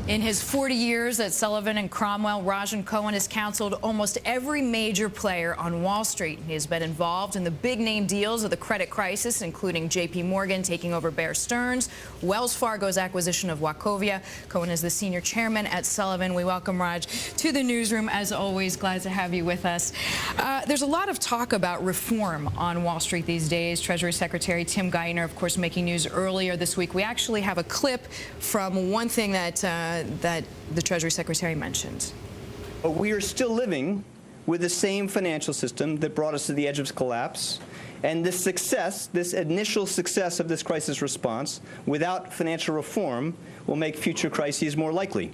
In his 40 years at Sullivan and Cromwell, Rodgin Cohen has counseled almost every major player on Wall Street. He has been involved in the big-name deals of the credit crisis, including J.P. Morgan taking over Bear Stearns, Wells Fargo's acquisition of Wachovia. Cohen is the senior chairman at Sullivan. We welcome Raj to the newsroom. As always, glad to have you with us. There's a lot of talk about reform on Wall Street these days. Treasury Secretary Tim Geithner, of course, making news earlier this week. We actually have a clip from one thing that the Treasury Secretary mentioned. We are still living with the same financial system that brought us to the edge of collapse. And this success, this initial success of this crisis response, without financial reform, will make future crises more likely.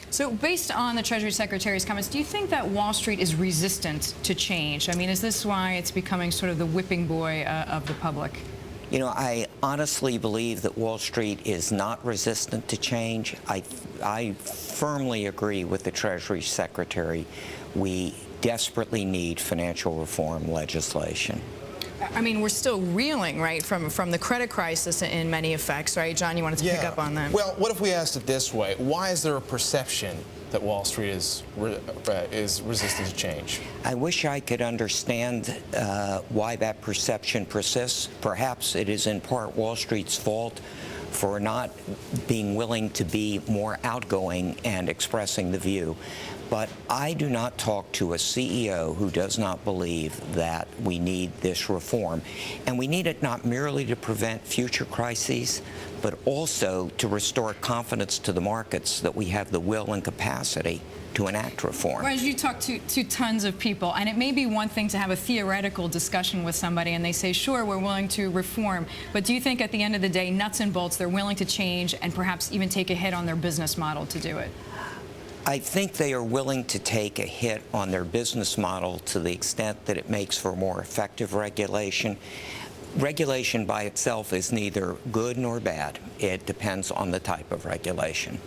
So based on the Treasury Secretary's comments, do you think that Wall Street is resistant to change? I mean, is this why it's becoming sort of the whipping boy of the public? You know, I honestly believe that Wall Street is not resistant to change. I firmly agree with the Treasury Secretary. We desperately need financial reform legislation. I mean, we're still reeling, right, from the credit crisis in many effects, right? John, you wanted to pick up on that. Well, what if we asked it this way? Why is there a perception that Wall Street is resistant to change? I wish I could understand why that perception persists. Perhaps it is in part Wall Street's fault for not being willing to be more outgoing and expressing the view. But I do not talk to a CEO who does not believe that we need this reform. And we need it not merely to prevent future crises, but also to restore confidence to the markets that we have the will and capacity to enact reform. Raj, you talk to tons of people, and it may be one thing to have a theoretical discussion with somebody and they say, sure, we're willing to reform, but do you think at the end of the day, nuts and bolts, they're willing to change and perhaps even take a hit on their business model to do it? I think they are willing to take a hit on their business model to the extent that it makes for more effective regulation. Regulation by itself is neither good nor bad. It depends on the type of regulation.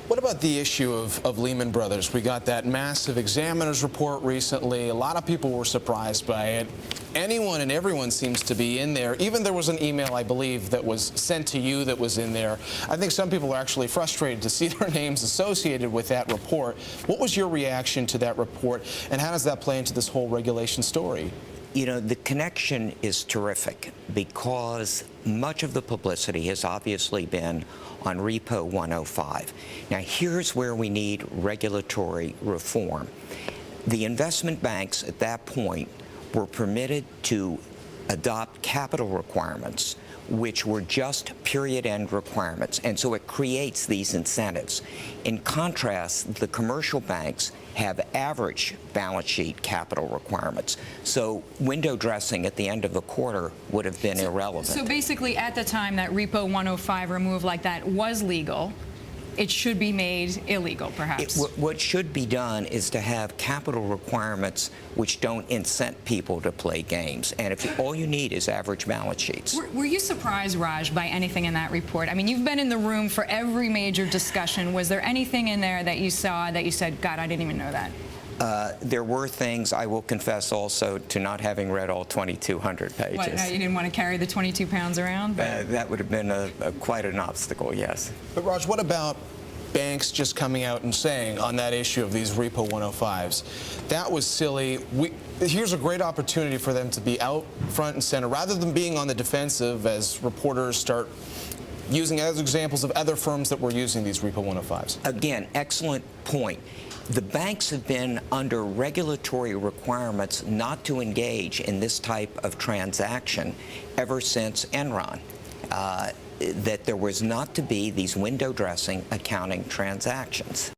What about the issue of Lehman Brothers? We got that massive examiner's report recently. A lot of people were surprised by it. Anyone and everyone seems to be in there. Even there was an email, I believe, that was sent to you that was in there. I think some people are actually frustrated to see their names associated with that report. What was your reaction to that report, and how does that play into this whole regulation story? You know, the connection is terrific because much of the publicity has obviously been on Repo 105. Now, here's where we need regulatory reform. The investment banks at that point were permitted to adopt capital requirements, which were just period-end requirements, and so it creates these incentives. In contrast, the commercial banks have average balance sheet capital requirements, so window dressing at the end of the quarter would have been irrelevant. So basically, at the time that Repo 105 removed like that was legal, it should be made illegal, perhaps. What should be done is to have capital requirements which don't incent people to play games. And if all you need is average balance sheets. Were you surprised, Raj, by anything in that report? I mean, you've been in the room for every major discussion. Was there anything in there that you saw that you said, God, I didn't even know that? There were things, I will confess also, to not having read all 2,200 pages. What, you didn't want to carry the 22 pounds around? That would have been quite an obstacle, yes. But Raj, what about banks just coming out and saying on that issue of these Repo 105s, that was silly. Here's a great opportunity for them to be out front and center, rather than being on the defensive as reporters start using as examples of other firms that were using these Repo 105s. Again, excellent point. The banks have been under regulatory requirements not to engage in this type of transaction ever since Enron. That there was not to be these window dressing accounting transactions.